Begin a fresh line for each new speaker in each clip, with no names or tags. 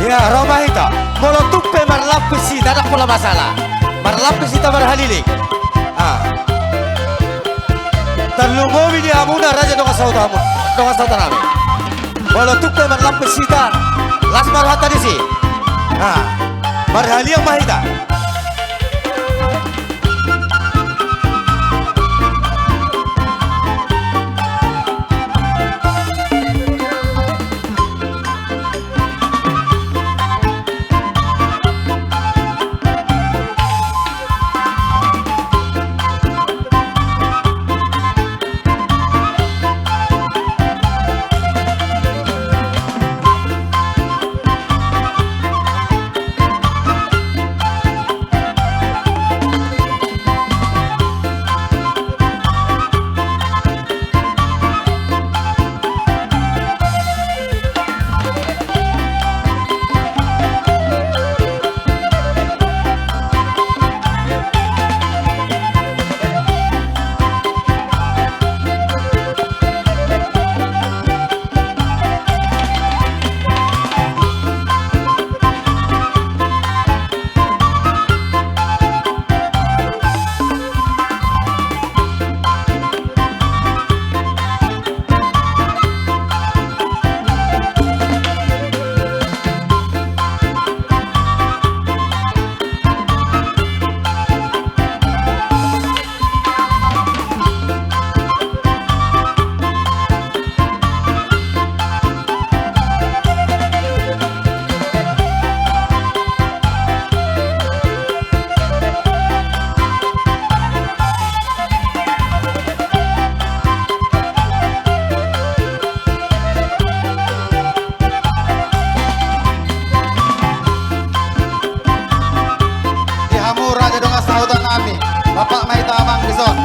Ya, Roma itu. Molo tuppe marlapis sih, tidak pula masalah. Marlapis itu marhalilik. Ah. Terlungomi di amuna raja donga sautamu, donga sautanami. Molo tuppe marlapis sih, las marhata di sih. Ah. Marhali yang mahita.
Bapak Maita Amang Bison.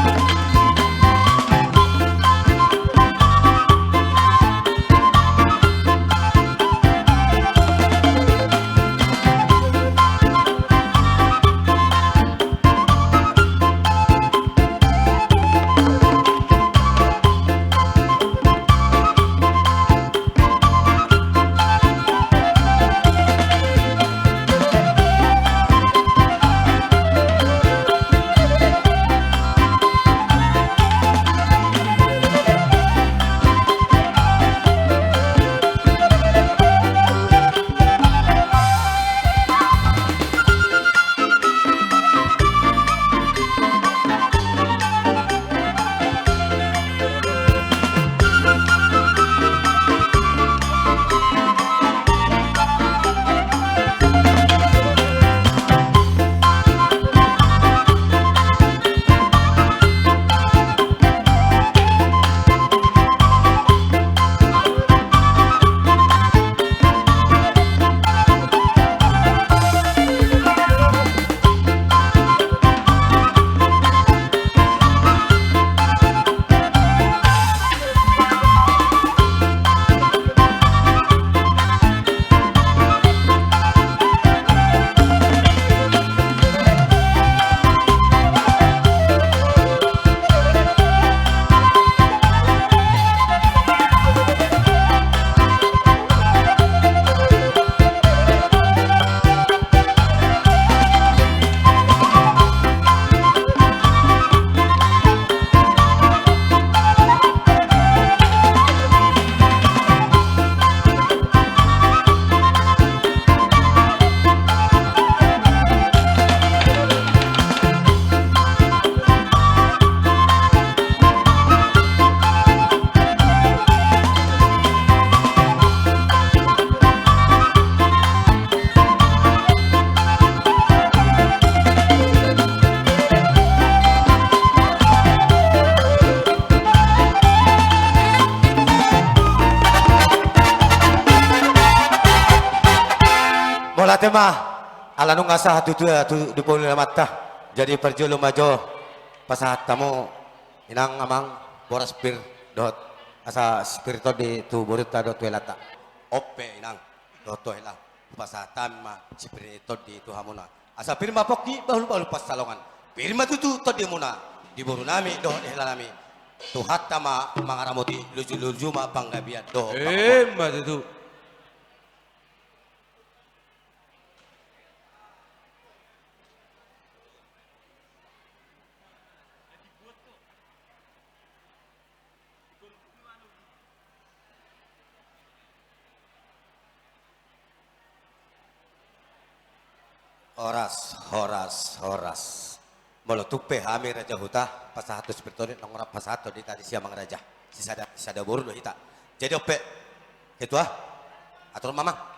Bola tema ala nung asa tu dupol mata jadi perjulu majo pasahat tamu inang amang boras pir dot asa spirito di tu borita dot welata ope inang dot wela pasahatan ma spirito di tu hamuna asa firma poki bahulu pas salongan firma tu tot di muna di boru nami dot nami tu hatta ma mangaramoti luju ma panggabiat do
mbak itu
Horas. Molo tupe hami raja huta pasahato spiritual nang ora pasahato di tadi siamang raja. Sisada burdo hita. Jadi ope ketua atur mamang.